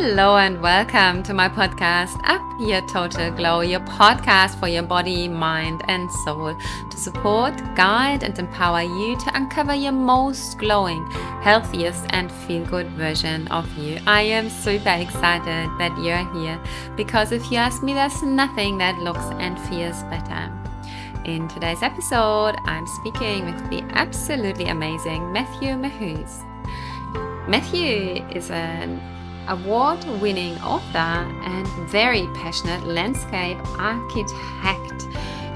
Hello and welcome to my podcast, Up Your Total Glow, your podcast for your body, mind, and soul to support, guide, and empower you to uncover your most glowing, healthiest, and feel good version of you. I am super excited that you're here because if you ask me, there's nothing that looks and feels better. In today's episode, I'm speaking with the absolutely amazing Matthieu Mehuys. Matthieu is an award-winning author and very passionate landscape architect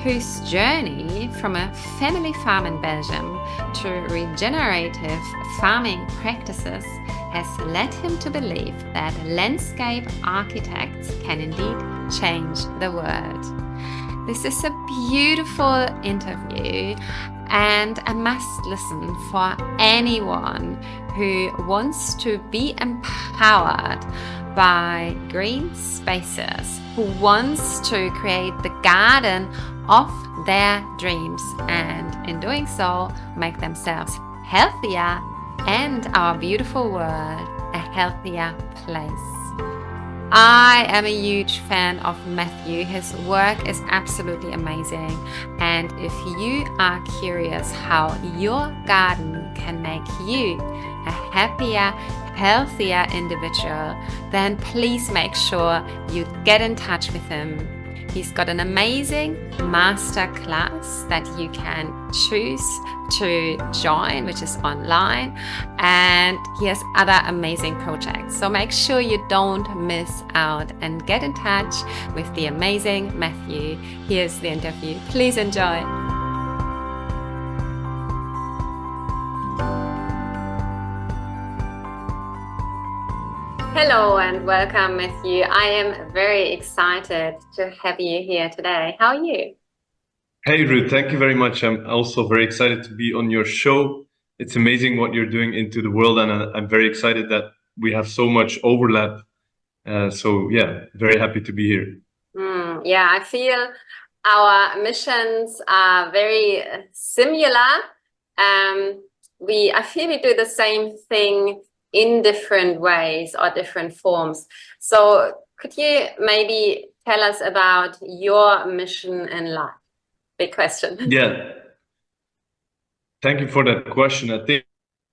whose journey from a family farm in Belgium to regenerative farming practices has led him to believe that landscape architects can indeed change the world. This is a beautiful interview and a must listen for anyone who wants to be empowered by green spaces, who wants to create the garden of their dreams and in doing so make themselves healthier and our beautiful world a healthier place. I am a huge fan of Matthieu. His work is absolutely amazing. And if you are curious how your garden can make you a happier, healthier individual, then please make sure you get in touch with him. He's got an amazing master class that you can choose to join, which is online, and he has other amazing projects. So make sure you don't miss out and get in touch with the amazing Matthieu. Here's the interview. Please enjoy. Hello and welcome, Matthieu. I am very excited to have you here today. How are you? Hey, Ruth, thank you very much. I'm also very excited to be on your show. It's amazing what you're doing into the world, and I'm very excited that we have so much overlap. Very happy to be here. I feel our missions are very similar. I feel we do the same thing in different ways or different forms. So could you maybe tell us about your mission in life? Big question. Yeah. Thank you for that question. I think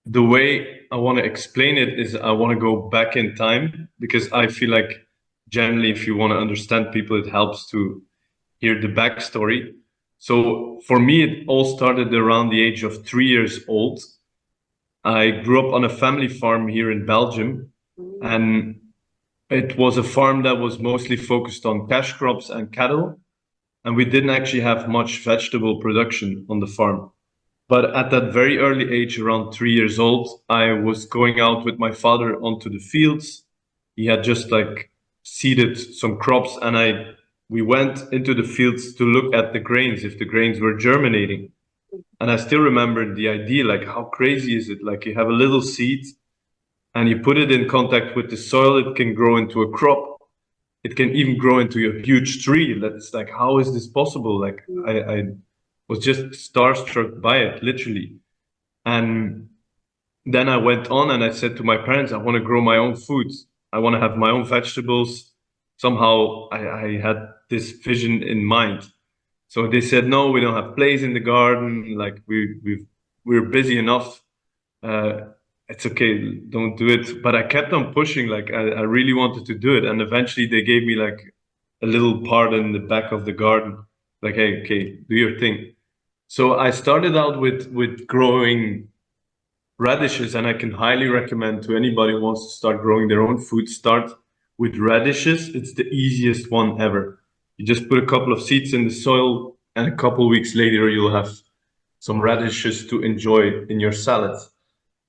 the way I want to explain it is I want to go back in time, because I feel like generally if you want to understand people, it helps to hear the backstory. So for me, it all started around the age of 3 years old. I grew up on a family farm here in Belgium, and it was a farm that was mostly focused on cash crops and cattle, and we didn't actually have much vegetable production on the farm. But at that very early age, around 3 years old, I was going out with my father onto the fields. He had just seeded some crops, and we went into the fields to look at the grains, if the grains were germinating. And I still remember the idea, how crazy is it? You have a little seed and you put it in contact with the soil, it can grow into a crop. It can even grow into a huge tree. That's how is this possible? I was just starstruck by it, literally. And then I went on and I said to my parents, I want to grow my own food. I want to have my own vegetables. Somehow I had this vision in mind. So they said, no, we don't have place in the garden. We're busy enough. It's okay, don't do it. But I kept on pushing. I really wanted to do it. And eventually they gave me a little part in the back of the garden. Hey, okay, do your thing. So I started out with growing radishes, and I can highly recommend to anybody who wants to start growing their own food, start with radishes. It's the easiest one ever. You just put a couple of seeds in the soil, and a couple of weeks later, you'll have some radishes to enjoy in your salad.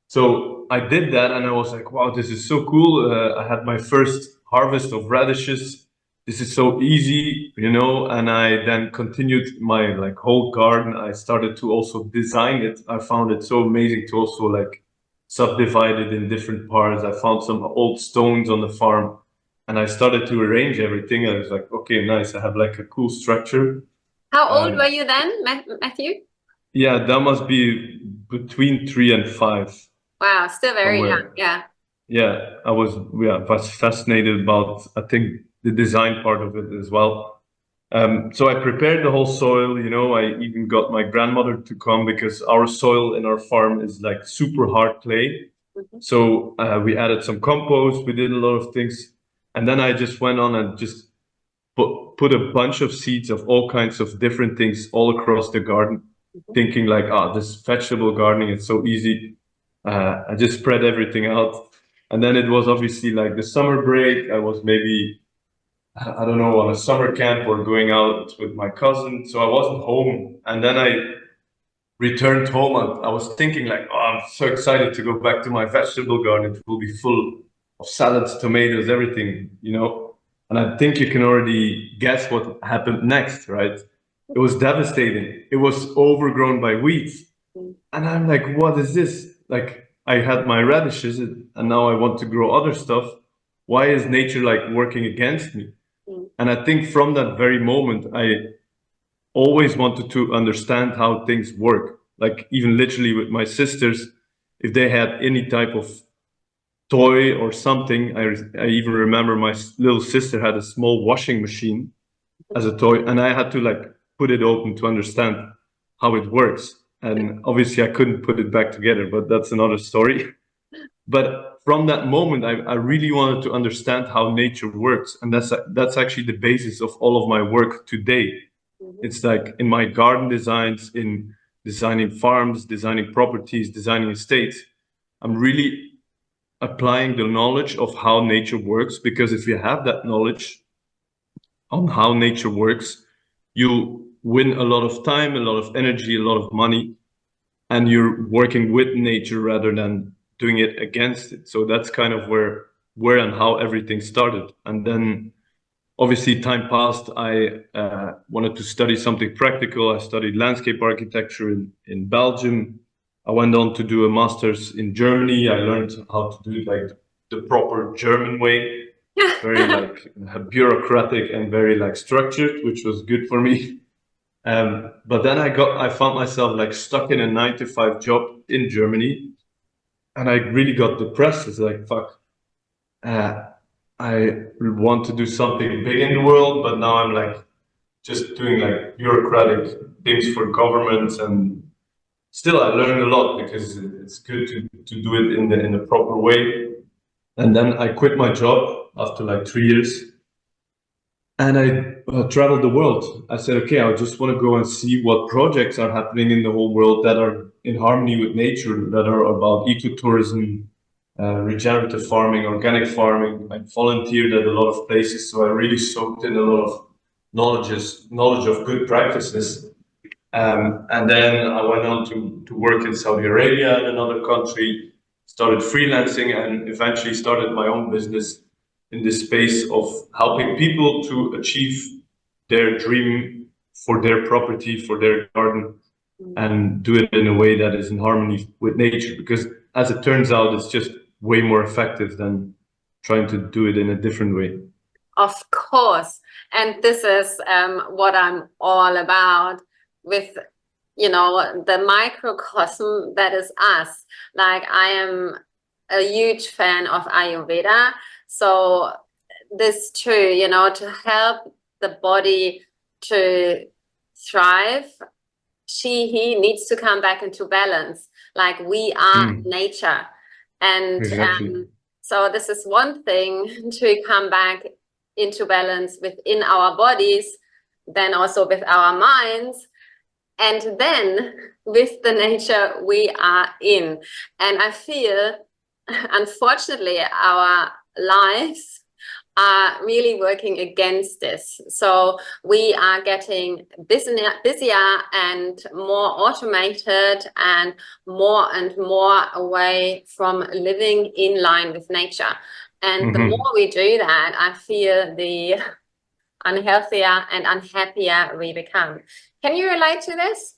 So I did that, and I was like, wow, this is so cool. I had my first harvest of radishes. This is so easy, and I then continued my whole garden. I started to also design it. I found it so amazing to also subdivide it in different parts. I found some old stones on the farm, and I started to arrange everything. I was like, okay, nice. I have a cool structure. How old were you then, Matthieu? Yeah, that must be between 3 and 5. Wow, still very young. Yeah. yeah, I was fascinated about, I think, the design part of it as well. So I prepared the whole soil, you know, I even got my grandmother to come because our soil in our farm is like super hard clay. So we added some compost, we did a lot of things. And then I just went on and just put a bunch of seeds of all kinds of different things all across the garden, thinking like, ah, this vegetable gardening is so easy. I just spread everything out. And then it was obviously like the summer break. I was maybe, I don't know, on a summer camp or going out with my cousin. So I wasn't home. And then I returned home. I was thinking like, oh, I'm so excited to go back to my vegetable garden. It will be full of salads, tomatoes, everything, you know. And I think you can already guess what happened next, right? It was devastating. It was overgrown by weeds. And I'm like, what is this? Like, I had my radishes and now I want to grow other stuff. Why is nature like working against me? And I think from that very moment, I always wanted to understand how things work. Like, even literally with my sisters, if they had any type of toy or something, I even remember my little sister had a small washing machine as a toy, and I had to like put it open to understand how it works. And obviously, I couldn't put it back together, but that's another story. But from that moment, I really wanted to understand how nature works, and that's actually the basis of all of my work today. It's like in my garden designs, in designing farms, designing properties, designing estates. I'm really applying the knowledge of how nature works, because if you have that knowledge on how nature works, you win a lot of time, a lot of energy, a lot of money, and you're working with nature rather than doing it against it. So that's kind of where and how everything started. And then obviously time passed. I wanted to study something practical. I studied landscape architecture in Belgium. I went on to do a master's in Germany. I learned how to do it like the proper German way, very like bureaucratic and very like structured, which was good for me. But then I found myself like stuck in a 9 to 5 job in Germany, and I really got depressed. It's like, fuck, I want to do something big in the world, but now I'm like just doing like bureaucratic things for governments, and still I learned a lot because it's good to do it in the proper way. And then I quit my job after like 3 years, and I traveled the world. I said, okay, I just want to go and see what projects are happening in the whole world that are in harmony with nature, that are about ecotourism, regenerative farming, organic farming. I volunteered at a lot of places, so I really soaked in a lot of knowledge of good practices. And then I went on to work in Saudi Arabia in another country, started freelancing, and eventually started my own business in this space of helping people to achieve their dream for their property, for their garden, and do it in a way that is in harmony with nature. Because as it turns out, it's just way more effective than trying to do it in a different way. Of course. And this is what I'm all about with, you know, the microcosm that is us. Like, I am a huge fan of Ayurveda. So this too, you know, to help the body to thrive, he needs to come back into balance. Like, we are nature. And Exactly. so this is one thing, to come back into balance within our bodies, then also with our minds, and then with the nature we are in. And I feel, unfortunately, our lives are really working against this. So we are getting busier and more automated, and more away from living in line with nature. And the more we do that, I feel the unhealthier and unhappier we become. Can you relate to this?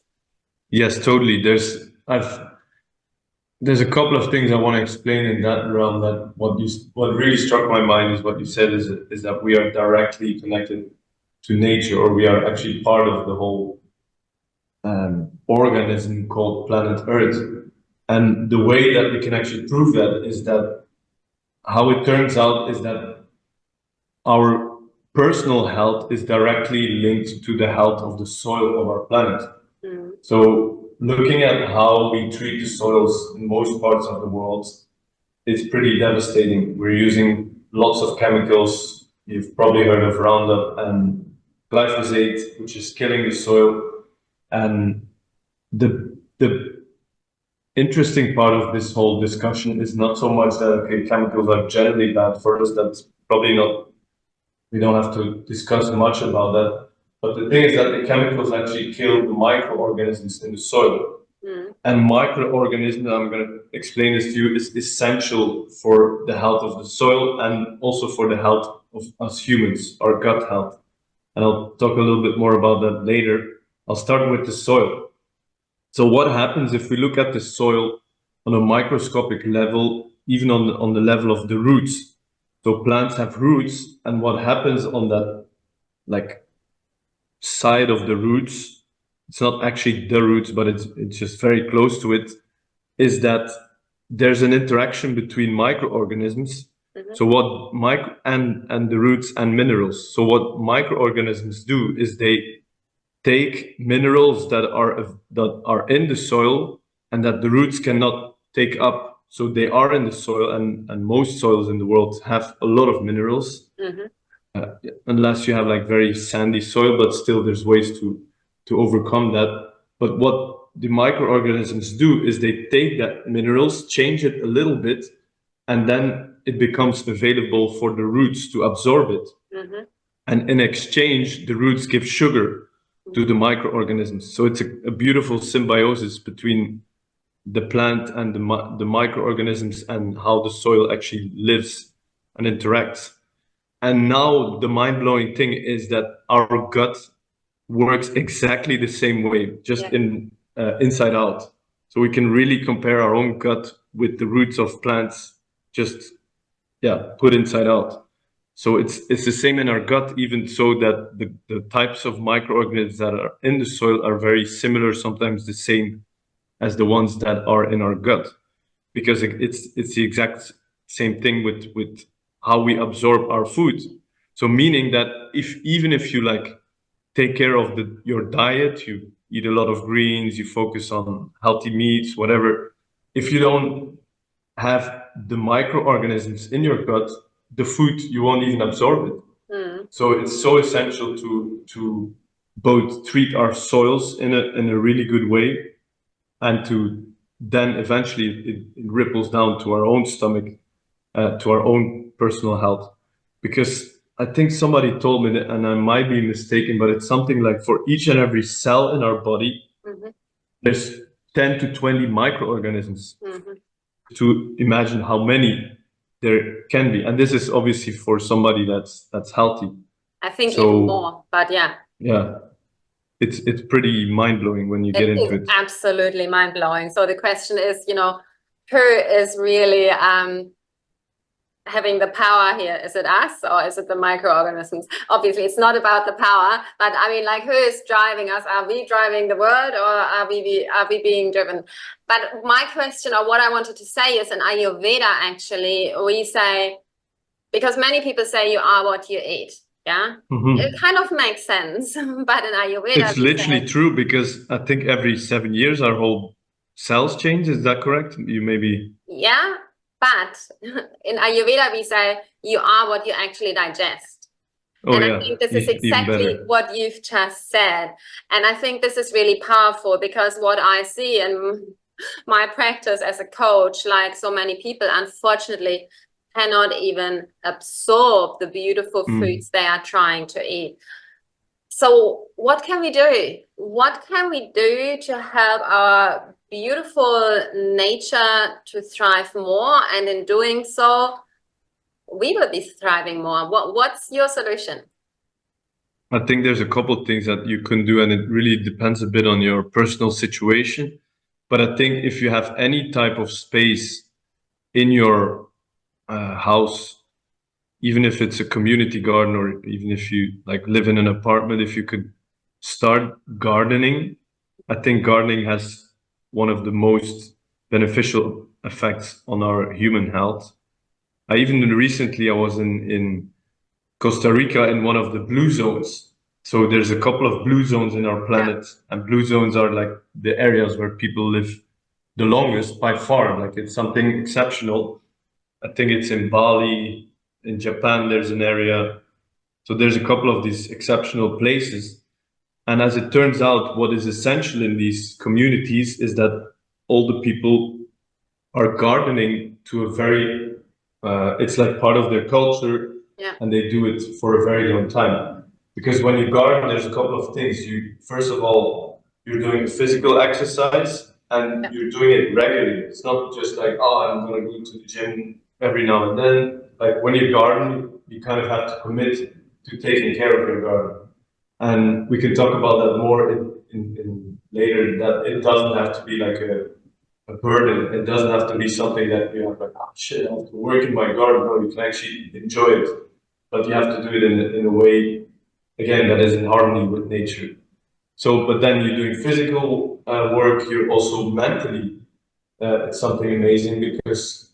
Yes, totally. There's a couple of things I want to explain in that realm. That what really struck my mind is what you said is that we are directly connected to nature, or we are actually part of the whole organism called planet Earth. And the way that we can actually prove that is that how it turns out is that our personal health is directly linked to the health of the soil of our planet. So looking at how we treat the soils in most parts of the world, it's pretty devastating. We're using lots of chemicals. You've probably heard of Roundup and glyphosate, which is killing the soil. And the interesting part of this whole discussion is not so much that okay, chemicals are generally bad for us. That's probably not. We don't have to discuss much about that. But the thing is that the chemicals actually kill the microorganisms in the soil. And microorganisms, I'm going to explain this to you, is essential for the health of the soil and also for the health of us humans, our gut health. And I'll talk a little bit more about that later. I'll start with the soil. So what happens if we look at the soil on a microscopic level, even on the level of the roots? So plants have roots, and what happens on that like side of the roots, it's not actually the roots, but it's just very close to it, is that there's an interaction between microorganisms. So what and the roots and minerals. So what microorganisms do is they take minerals that are in the soil and that the roots cannot take up. So they are in the soil, and most soils in the world have a lot of minerals, unless you have like very sandy soil, but still there's ways to overcome that. But what the microorganisms do is they take that minerals, change it a little bit, and then it becomes available for the roots to absorb it. And in exchange, the roots give sugar to the microorganisms. So it's a beautiful symbiosis between the plant and the microorganisms and how the soil actually lives and interacts. And now the mind-blowing thing is that our gut works exactly the same way, just in inside out. So we can really compare our own gut with the roots of plants, just put inside out. So it's the same in our gut, even so that the types of microorganisms that are in the soil are very similar, sometimes the same as the ones that are in our gut, because it's the exact same thing with how we absorb our food. So meaning that even if you like take care of your diet, you eat a lot of greens, you focus on healthy meats, whatever, if you don't have the microorganisms in your gut, the food, you won't even absorb it. So it's so essential to both treat our soils in a really good way, and to then eventually it ripples down to our own stomach, to our own personal health. Because I think somebody told me that, and I might be mistaken, but it's something like for each and every cell in our body, there's 10 to 20 microorganisms. To imagine how many there can be. And this is obviously for somebody that's healthy. I think even more, but yeah. Yeah. It's pretty mind-blowing when you get into it. Absolutely mind-blowing. So the question is, who is really having the power here? Is it us or is it the microorganisms? Obviously, it's not about the power, but I mean, like, who is driving us? Are we driving the world, or are we being driven? But my question, or what I wanted to say, is in Ayurveda, actually, we say, because many people say you are what you eat. Yeah, it kind of makes sense, but in Ayurveda, it's literally true, because I think every 7 years our whole cells change. Is that correct? You maybe. Yeah, but in Ayurveda we say you are what you actually digest. And I think this is exactly what you've just said. And I think this is really powerful, because what I see in my practice as a coach, like so many people, unfortunately, cannot even absorb the beautiful foods they are trying to eat. So what can we do? What can we do to help our beautiful nature to thrive more? And in doing so, we will be thriving more. What's your solution? I think there's a couple of things that you can do, and it really depends a bit on your personal situation. But I think if you have any type of space in your house, even if it's a community garden, or even if you like live in an apartment, if you could start gardening. I think gardening has one of the most beneficial effects on our human health. I even recently I was in Costa Rica in one of the blue zones. So there's a couple of blue zones in our planet, and blue zones are like the areas where people live the longest by far. Like it's something exceptional. I think it's in Bali, in Japan, there's an area. So there's a couple of these exceptional places. And as it turns out, what is essential in these communities is that all the people are gardening to a very, it's like part of their culture, and they do it for a very long time. Because when you garden, there's a couple of things. You, first of all, you're doing physical exercise and you're doing it regularly. It's not just like, oh, I'm going to go to the gym every now and then. Like when you garden, you kind of have to commit to taking care of your garden. And we can talk about that more in later, that it doesn't have to be like a burden. It doesn't have to be something that you have like, oh shit, I have to work in my garden. No, you can actually enjoy it, but you have to do it in a way, again, that is in harmony with nature. So, but then you're doing physical work, you're also mentally, it's something amazing, because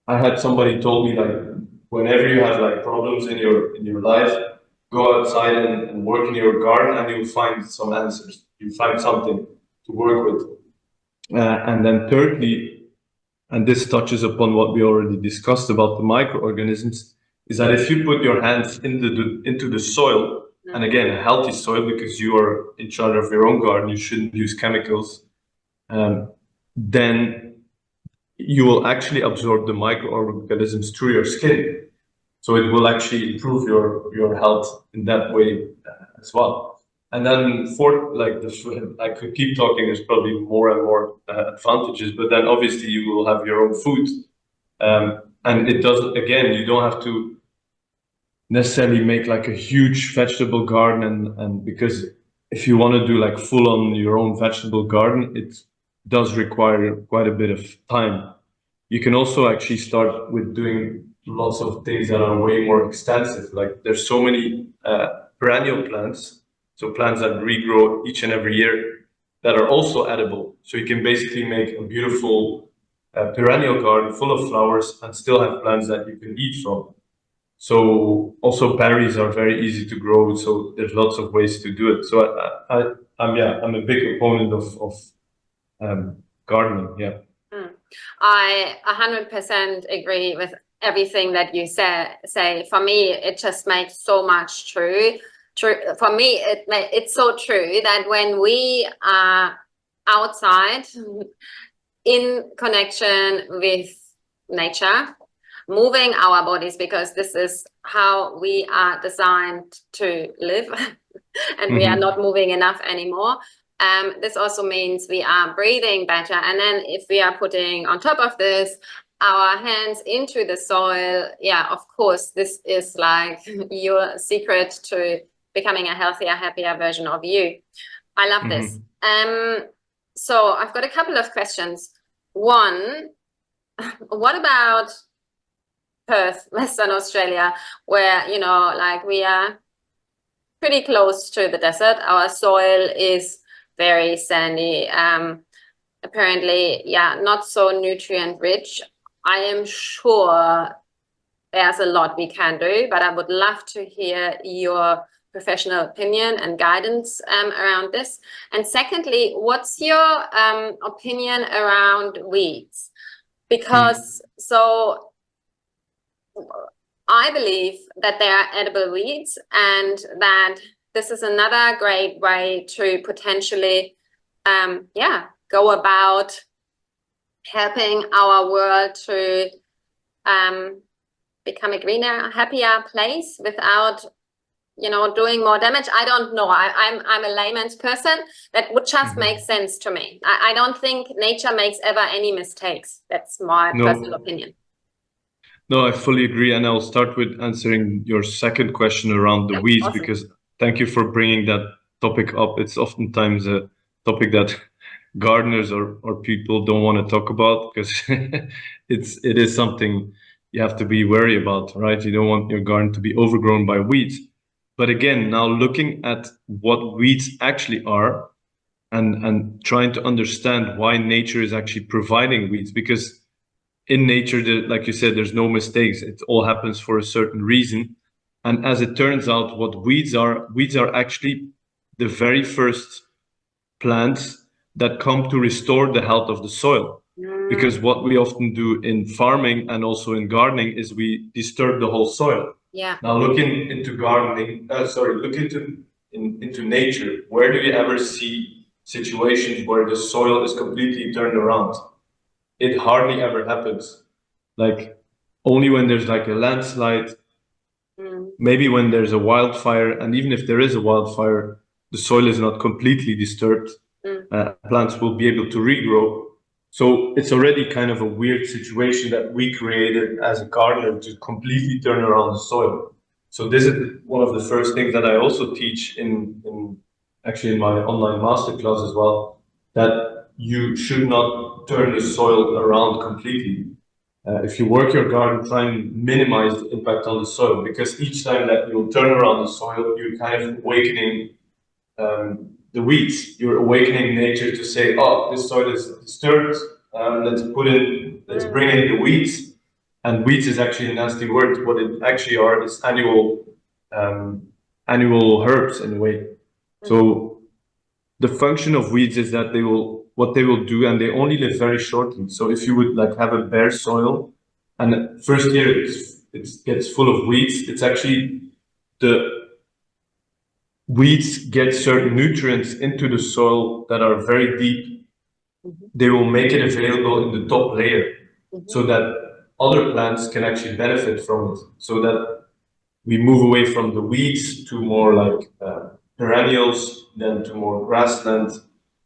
I had somebody told me like, whenever you have like problems in your life, go outside and work in your garden and you'll find some answers. You find something to work with. And then thirdly, and this touches upon what we already discussed about the microorganisms, is that if you put your hands into the soil, and again, a healthy soil, because you are in charge of your own garden, you shouldn't use chemicals, then you will actually absorb the microorganisms through your skin. So it will actually improve your health in that way as well. And then fourth, like I could keep talking, there's probably more and more advantages, but then obviously you will have your own food. And it doesn't, again, you don't have to necessarily make like a huge vegetable garden, and because if you want to do like full on your own vegetable garden, it does require quite a bit of time. You can also actually start with doing lots of things that are way more extensive. Like there's so many perennial plants, so plants that regrow each and every year, that are also edible. So you can basically make a beautiful perennial garden full of flowers and still have plants that you can eat from. So also berries are very easy to grow. So there's lots of ways to do it. So I'm a big opponent of gardening. Yeah. I 100% agree with everything that you say. For me, it just makes so much true. For me, it's so true that when we are outside in connection with nature, moving our bodies, because this is how we are designed to live, and we are not moving enough anymore. This also means we are breathing better. And then if we are putting on top of this our hands into the soil, yeah, of course, this is like your secret to becoming a healthier, happier version of you. I love this. So I've got a couple of questions. One, what about Perth, Western Australia, where, you know, like we are pretty close to the desert. Our soil is very sandy, apparently, yeah, not so nutrient rich. I am sure there's a lot we can do, but I would love to hear your professional opinion and guidance around this. And secondly, what's your opinion around weeds? Because so I believe that there are edible weeds, and that this is another great way to potentially, go about helping our world to become a greener, happier place without, you know, doing more damage. I don't know. I'm a layman's person. That would just make sense to me. I don't think nature makes ever any mistakes. That's my personal opinion. No, I fully agree. And I'll start with answering your second question around the weeds, awesome. Because thank you for bringing that topic up. It's oftentimes a topic that gardeners or people don't want to talk about, because it is something you have to be wary about, right? You don't want your garden to be overgrown by weeds. But again, now looking at what weeds actually are, and trying to understand why nature is actually providing weeds, because in nature, like you said, there's no mistakes. It all happens for a certain reason. And as it turns out, what weeds are actually the very first plants that come to restore the health of the soil. Because what we often do in farming and also in gardening is we disturb the whole soil. Yeah. Now, looking into gardening, look into nature. Where do you ever see situations where the soil is completely turned around? It hardly ever happens. Like only when there's like a landslide, maybe when there's a wildfire, and even if there is a wildfire, the soil is not completely disturbed. Plants will be able to regrow. So it's already kind of a weird situation that we created as a gardener to completely turn around the soil. So this is one of the first things that I also teach in actually in my online masterclass as well, that you should not turn the soil around completely. If you work your garden, try and minimize the impact on the soil, because each time that you turn around the soil, you're kind of awakening the weeds. You're awakening nature to say, "Oh, this soil is disturbed. Let's bring in the weeds." And weeds is actually a nasty word. What it actually are is annual herbs in a way. So the function of weeds is that what they will do, and they only live very shortly. So if you would like have a bare soil, and the first year it gets full of weeds, it's actually the weeds get certain nutrients into the soil that are very deep. They will make it available in the top layer, so that other plants can actually benefit from it. So that we move away from the weeds to more like perennials, then to more grassland.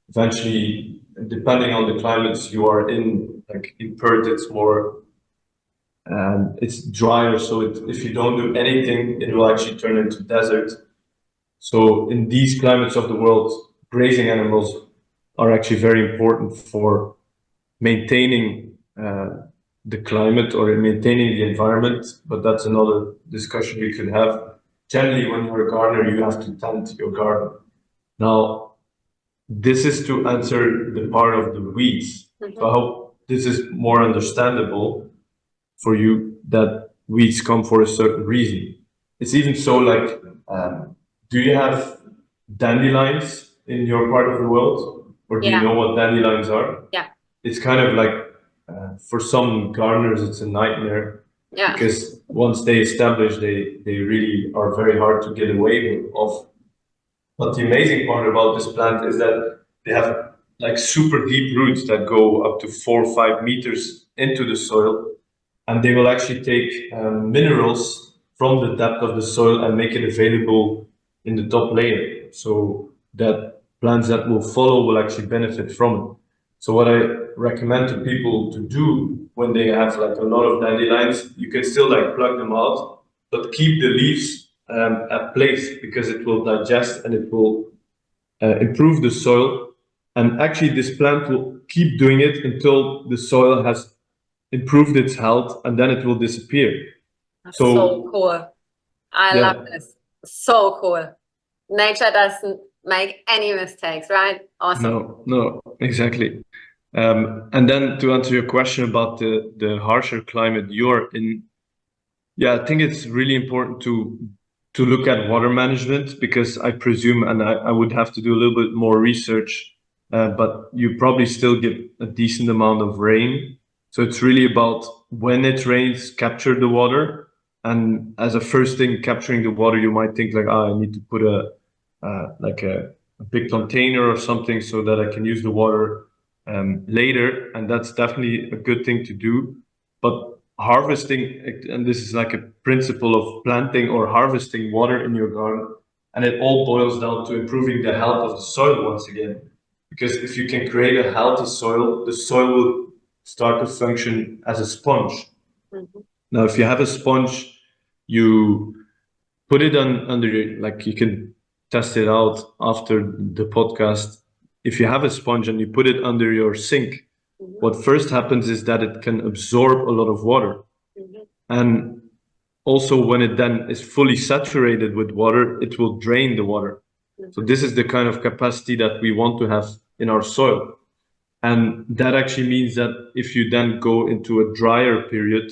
Eventually, depending on the climates you are in, like in Perth, it's more it's drier. So if you don't do anything, it will actually turn into desert. So in these climates of the world, grazing animals are actually very important for maintaining the climate or maintaining the environment, but that's another discussion we could have. Generally, when you're a gardener, you have to tend your garden. Now, this is to answer the part of the weeds. So I hope this is more understandable for you, that weeds come for a certain reason. It's even so like, do you have dandelions in your part of the world? Or do you know what dandelions are? Yeah. It's kind of like, for some gardeners, it's a nightmare. Yeah. Because once they establish, they really are very hard to get away of. But the amazing part about this plant is that they have like super deep roots that go up to 4 or 5 meters into the soil, and they will actually take minerals from the depth of the soil and make it available in the top layer, so that plants that will follow will actually benefit from it. So what I recommend to people to do when they have like a lot of dandelions, you can still like pluck them out, but keep the leaves at place, because it will digest and it will improve the soil. And actually this plant will keep doing it until the soil has improved its health, and then it will disappear. That's so cool. I love this. So cool. Nature doesn't make any mistakes, right? Awesome. No, exactly. And then to answer your question about the harsher climate you're in, I think it's really important to look at water management, because I presume, and I would have to do a little bit more research, but you probably still get a decent amount of rain. So it's really about when it rains, capture the water. And as a first thing, capturing the water, you might think like, I need to put a big container or something so that I can use the water later. And that's definitely a good thing to do. But harvesting, and this is like a principle of planting or harvesting water in your garden, and it all boils down to improving the health of the soil once again. Because if you can create a healthy soil, the soil will start to function as a sponge. Now, if you have a sponge, you put it under your, like you can test it out after the podcast. If you have a sponge and you put it under your sink, what first happens is that it can absorb a lot of water. And also when it then is fully saturated with water, it will drain the water. So this is the kind of capacity that we want to have in our soil. And that actually means that if you then go into a drier period,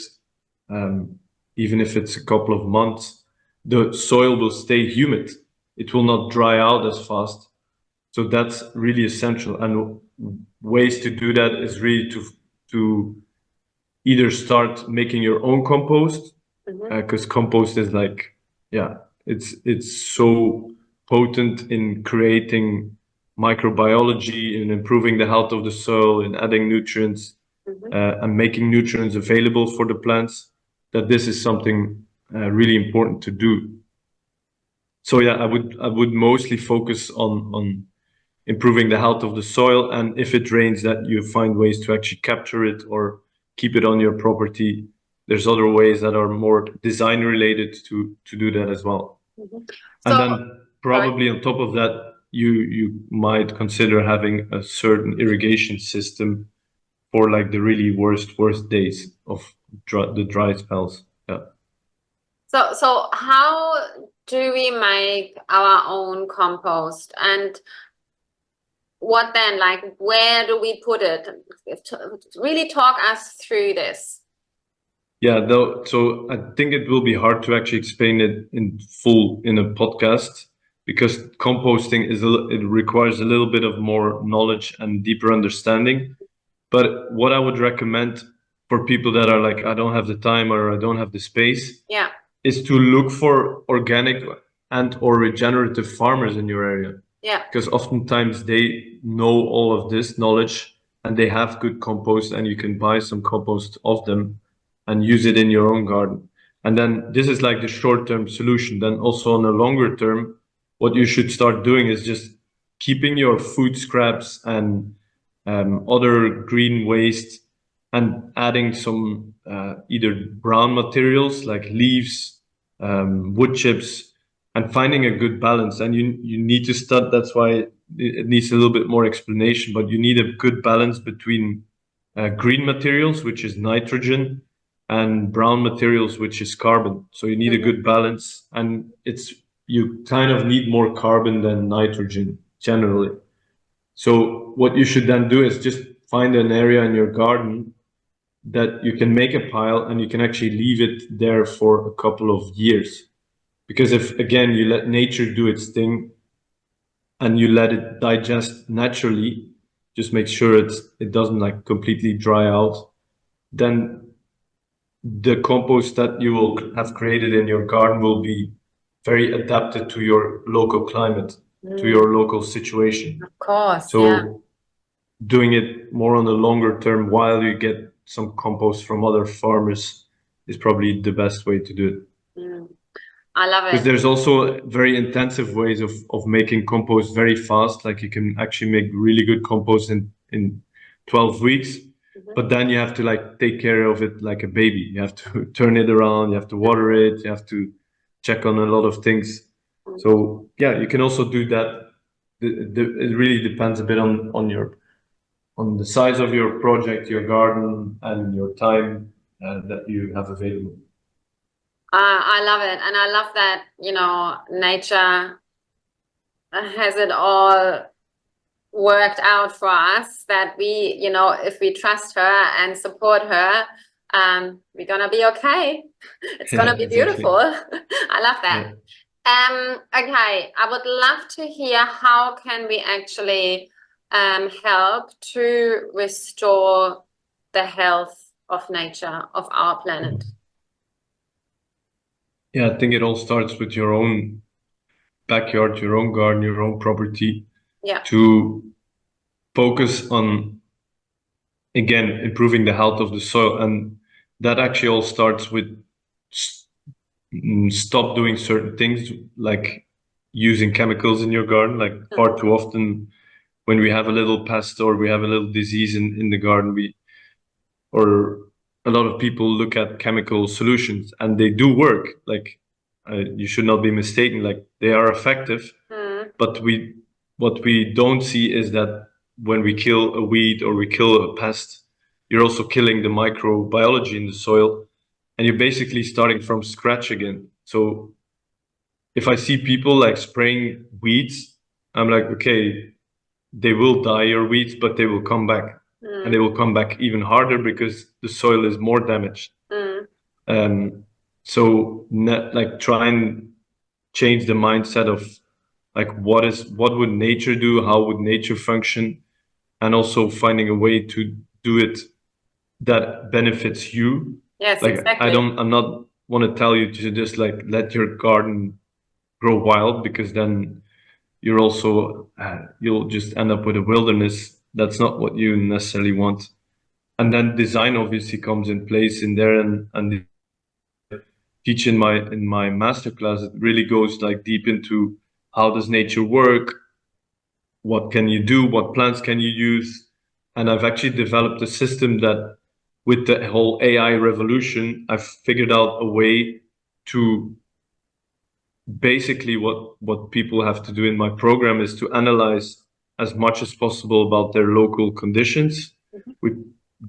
even if it's a couple of months, the soil will stay humid. It will not dry out as fast. So that's really essential. And ways to do that is really to either start making your own compost, because compost is like, yeah, it's so potent in creating microbiology, in improving the health of the soil, in adding nutrients, and making nutrients available for the plants, that this is something really important to do. So yeah, I would mostly focus on improving the health of the soil, and if it rains, that you find ways to actually capture it or keep it on your property. There's other ways that are more design related to do that as well. And then probably on top of that, you might consider having a certain irrigation system for like the really worst days of the dry spells. Yeah. So how do we make our own compost, and what then, like, where do we put it? Really talk us through this. Yeah, though, so I think it will be hard to actually explain it in full in a podcast, because composting it requires a little bit of more knowledge and deeper understanding. But what I would recommend for people that are like, I don't have the time or I don't have the space, Yeah, is to look for organic and or regenerative farmers in your area. yeah, Because oftentimes they know all of this knowledge and they have good compost, and you can buy some compost of them and use it in your own garden. And then this is like the short-term solution. Then also on a longer term, what you should start doing is just keeping your food scraps and other green waste, and adding some either brown materials like leaves, wood chips, and finding a good balance. And you need to start, that's why it needs a little bit more explanation, but you need a good balance between green materials, which is nitrogen, and brown materials, which is carbon. So you need a good balance, and you kind of need more carbon than nitrogen generally. So what you should then do is just find an area in your garden that you can make a pile, and you can actually leave it there for a couple of years. Because if, again, you let nature do its thing and you let it digest naturally, just make sure it doesn't like completely dry out, then the compost that you will have created in your garden will be very adapted to your local climate, to your local situation. of course. So yeah. doing it more on the longer term while you get some compost from other farmers is probably the best way to do it. I love it. Because there's also very intensive ways of making compost very fast. Like you can actually make really good compost in 12 weeks, but then you have to like take care of it like a baby. You have to turn it around, you have to water it, you have to check on a lot of things. So yeah, you can also do that. It really depends a bit on the size of your project, your garden, and your time that you have available. I love it. And I love that, nature has it all worked out for us, that we, if we trust her and support her, we're going to be okay. It's going to be beautiful. I love that. Okay. I would love to hear, how can we actually help to restore the health of nature, of our planet? Yeah, I think it all starts with your own backyard, your own garden, your own property. Yeah. To focus on, again, improving the health of the soil. And that actually all starts with stop doing certain things, like using chemicals in your garden. Like far too often when we have a little pest or we have a little disease in the garden, or a lot of people look at chemical solutions, and they do work. Like you should not be mistaken, like they are effective, but what we don't see is that when we kill a weed or we kill a pest, you're also killing the microbiology in the soil, and you're basically starting from scratch again. So if I see people like spraying weeds, I'm like, okay, they will die, your weeds, but they will come back. and they will come back even harder because the soil is more damaged. So like try and change the mindset of like what would nature do, how would nature function, and also finding a way to do it that benefits you. Yes, like exactly. I'm not want to tell you to just like let your garden grow wild, because then you're also you'll just end up with a wilderness. That's not what you necessarily want. And then design obviously comes in place in there, and teach in my masterclass, it really goes like deep into how does nature work, what can you do, what plants can you use. And I've actually developed a system that, with the whole AI revolution, I've figured out a way to basically what people have to do in my program is to analyze as much as possible about their local conditions. We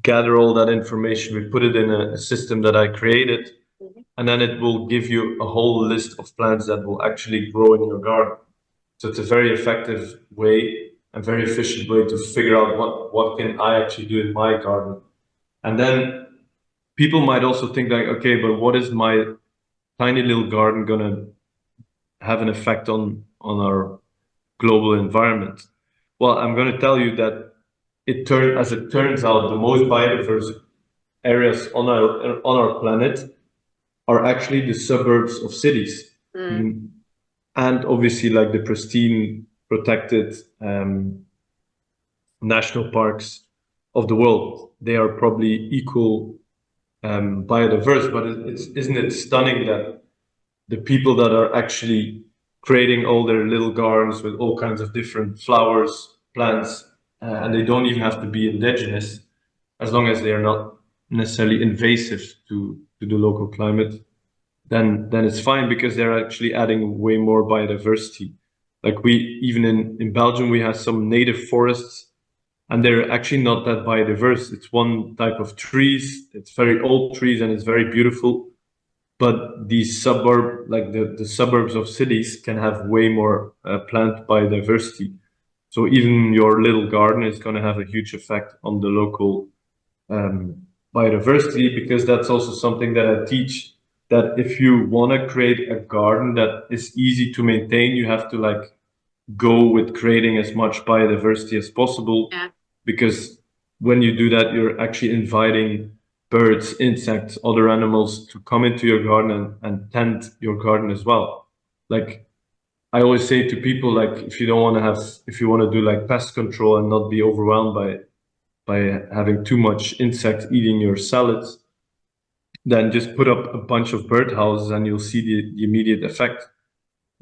gather all that information, we put it in a system that I created, and then it will give you a whole list of plants that will actually grow in your garden. So it's a very effective way and very efficient way to figure out what can I actually do in my garden. And then people might also think like, okay, but what is my tiny little garden gonna have an effect on our global environment? Well, I'm going to tell you that as it turns out, the most biodiverse areas on our planet are actually the suburbs of cities. And obviously like the pristine, protected national parks of the world. They are probably equal biodiverse, but isn't it stunning that the people that are actually creating all their little gardens with all kinds of different flowers, plants, and they don't even have to be indigenous, as long as they are not necessarily invasive to the local climate, then it's fine, because they're actually adding way more biodiversity. Like even in Belgium, we have some native forests, and they're actually not that biodiverse. It's one type of trees, it's very old trees, and it's very beautiful. But the suburbs of cities can have way more plant biodiversity. So even your little garden is going to have a huge effect on the local biodiversity, because that's also something that I teach, that if you want to create a garden that is easy to maintain, you have to like go with creating as much biodiversity as possible. Yeah. Because when you do that, you're actually inviting birds, insects, other animals to come into your garden and tend your garden as well. Like I always say to people, like if you want to do like pest control and not be overwhelmed by having too much insects eating your salads, then just put up a bunch of birdhouses and you'll see the immediate effect.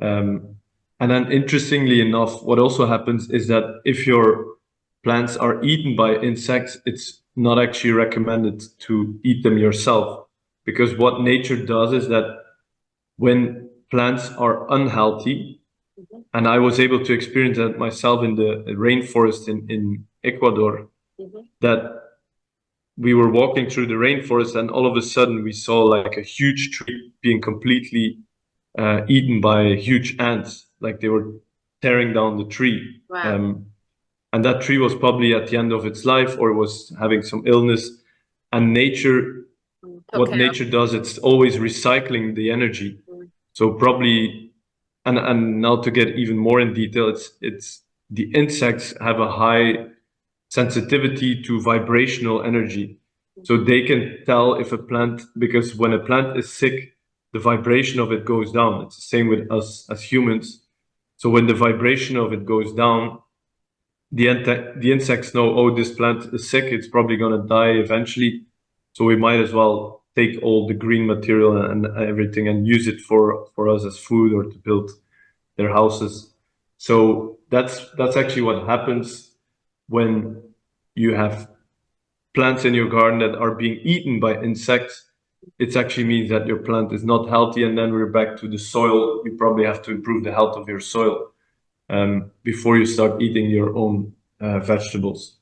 And then interestingly enough, what also happens is that if your plants are eaten by insects, it's not actually recommended to eat them yourself. Because what nature does is that when plants are unhealthy, and I was able to experience that myself in the rainforest in Ecuador, that we were walking through the rainforest and all of a sudden we saw like a huge tree being completely eaten by huge ants. Like they were tearing down the tree. Wow. And that tree was probably at the end of its life, or was having some illness. And nature, what nature does, it's always recycling the energy. So probably, and now to get even more in detail, it's the insects have a high sensitivity to vibrational energy. So they can tell if a plant, because when a plant is sick, the vibration of it goes down. It's the same with us as humans. So when the vibration of it goes down, the insects know, oh, this plant is sick, it's probably going to die eventually. So we might as well take all the green material and everything and use it for us as food or to build their houses. So that's actually what happens when you have plants in your garden that are being eaten by insects. It actually means that your plant is not healthy, and then we're back to the soil. You probably have to improve the health of your soil before you start eating your own vegetables.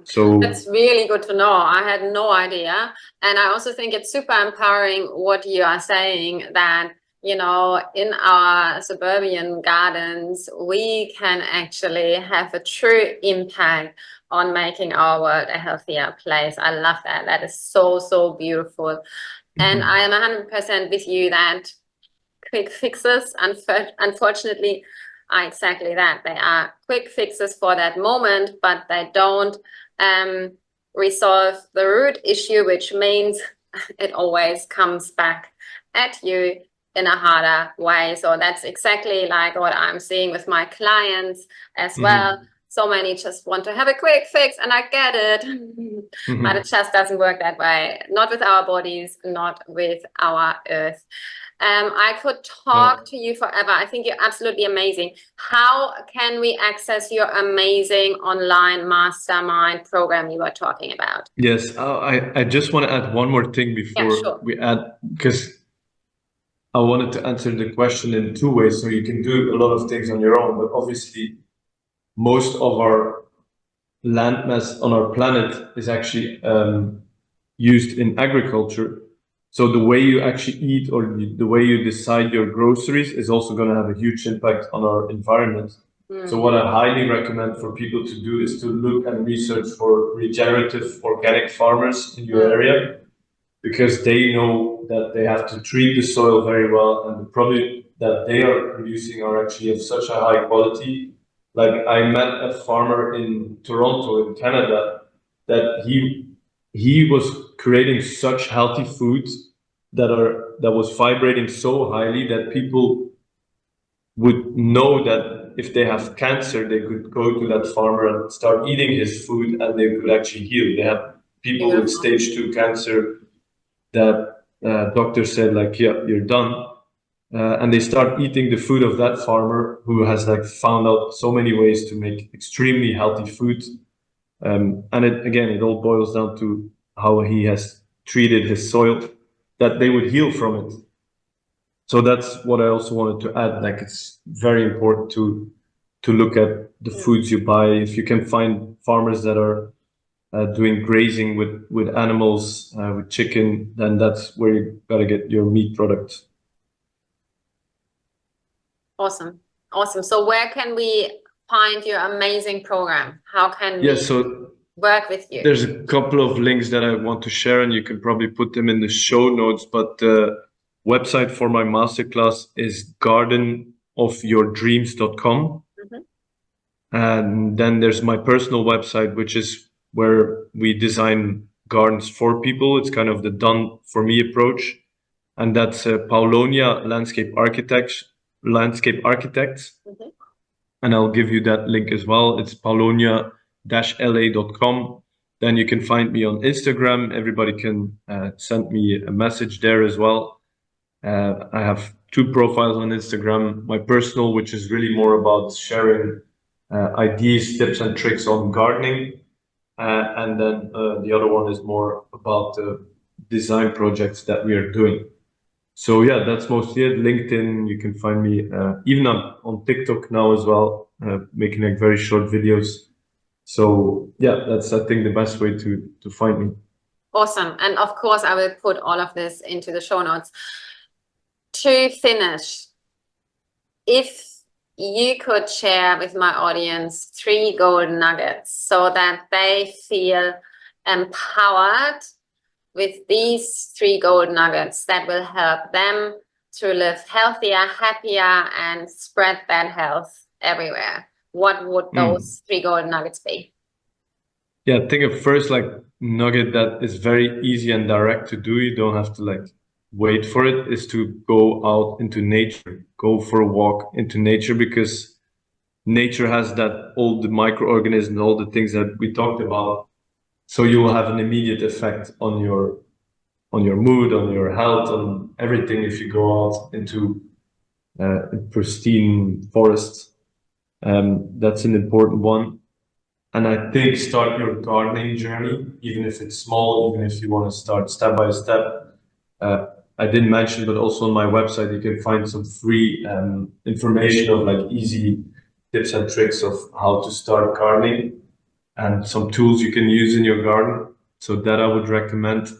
So that's really good to know. I had no idea. And I also think it's super empowering what you are saying, that in our suburban gardens, we can actually have a true impact on making our world a healthier place. I love that. That is so, so beautiful. And I am 100% with you that quick fixes, unfortunately, are exactly that. They are quick fixes for that moment, but they don't resolve the root issue, which means it always comes back at you in a harder way. So that's exactly like what I'm seeing with my clients as well. So many just want to have a quick fix, and I get it. But it just doesn't work that way. Not with our bodies, not with our earth. I could talk to you forever. I think you're absolutely amazing. How can we access your amazing online mastermind program you were talking about? Yes, I just want to add one more thing before we add, because I wanted to answer the question in two ways. So you can do a lot of things on your own, but obviously most of our landmass on our planet is actually used in agriculture. So the way you actually eat or the way you decide your groceries is also going to have a huge impact on our environment. So what I highly recommend for people to do is to look and research for regenerative organic farmers in your area, because they know that they have to treat the soil very well, and the product that they are producing are actually of such a high quality. Like, I met a farmer in Toronto in Canada that he was creating such healthy foods that was vibrating so highly that people would know that if they have cancer, they could go to that farmer and start eating his food and they could actually heal. They have people with stage 2 cancer that doctor said, like, yeah, you're done. And they start eating the food of that farmer who has like found out so many ways to make extremely healthy food. And it all boils down to how he has treated his soil, that they would heal from it. So that's what I also wanted to add. Like, it's very important to look at the foods you buy. If you can find farmers that are doing grazing with animals, with chicken, then that's where you gotta get your meat products. Awesome. So where can we find your amazing program? How can we work with you? There's a couple of links that I want to share, and you can probably put them in the show notes, but the website for my masterclass is gardenofyourdreams.com. And then there's my personal website, which is where we design gardens for people. It's kind of the done for me approach. And that's Paulonia Landscape Architects. And I'll give you that link as well. It's paulonia-la.com. Then you can find me on Instagram. Everybody can send me a message there as well. I have 2 profiles on Instagram. My personal, which is really more about sharing ideas, tips, and tricks on gardening. And then the other one is more about the design projects that we are doing. So yeah, that's mostly it. LinkedIn, you can find me even on TikTok now as well, making like very short videos. So yeah, that's, I think, the best way to find me. Awesome. And of course, I will put all of this into the show notes. To finish, if you could share with my audience 3 golden nuggets so that they feel empowered with these 3 golden nuggets that will help them to live healthier, happier, and spread that health everywhere, what would those 3 golden nuggets be? Yeah, I think a first like nugget that is very easy and direct to do, you don't have to like wait for it, is to go out into nature, go for a walk into nature, because nature has that, all the microorganisms, all the things that we talked about. So you will have an immediate effect on your mood, on your health, on everything if you go out into pristine forests. That's an important one. And I think start your gardening journey, even if it's small, even if you want to start step by step. I didn't mention, but also on my website, you can find some free information of like easy tips and tricks of how to start gardening and some tools you can use in your garden. So that I would recommend.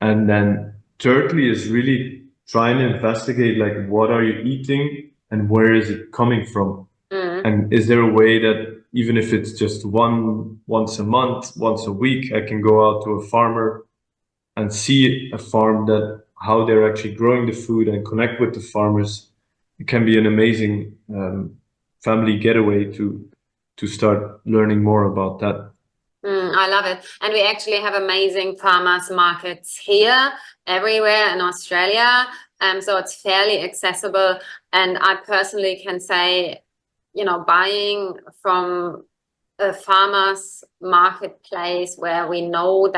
And then thirdly is really try and investigate like what are you eating and where is it coming from? And is there a way that even if it's just once a month, once a week, I can go out to a farmer and see a farm that how they're actually growing the food and connect with the farmers? It can be an amazing family getaway to start learning more about that. I love it. And we actually have amazing farmers markets here, everywhere in Australia. So it's fairly accessible. And I personally can say, you know, buying from a farmer's marketplace where we know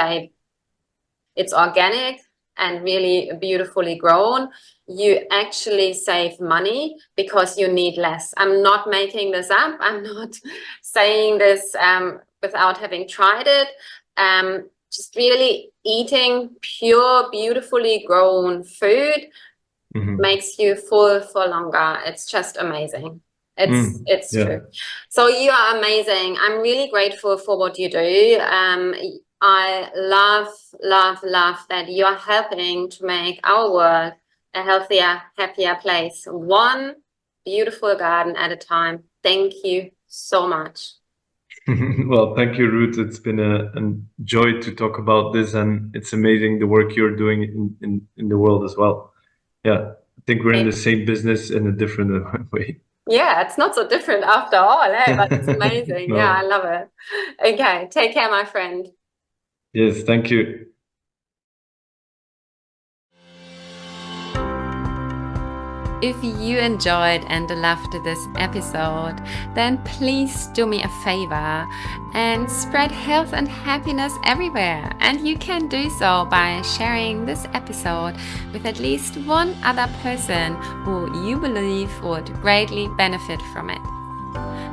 it's organic and really beautifully grown, you actually save money because you need less. I'm not making this up. I'm not saying this without having tried it. Just really eating pure, beautifully grown food makes you full for longer. It's just amazing. It's true. So you are amazing. I'm really grateful for what you do. I love that you are helping to make our world a healthier, happier place, one beautiful garden at a time. Thank you so much. Well, thank you, Ruth. It's been a joy to talk about this, and it's amazing the work you're doing in the world as well. Yeah, I think we're in the same business in a different way. Yeah, it's not so different after all, eh? But it's amazing. No. Yeah, I love it. Okay, take care, my friend. Yes, thank you. If you enjoyed and loved this episode, then please do me a favor and spread health and happiness everywhere. And you can do so by sharing this episode with at least one other person who you believe would greatly benefit from it.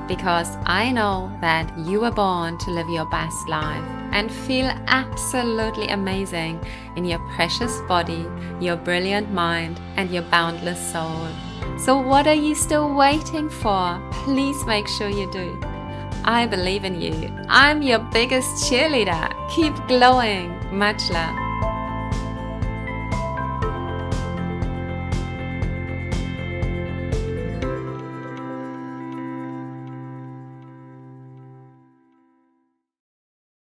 Because I know that you were born to live your best life and feel absolutely amazing in your precious body, your brilliant mind, and your boundless soul. So what are you still waiting for? Please make sure you do. I believe in you. I'm your biggest cheerleader. Keep glowing. Much love.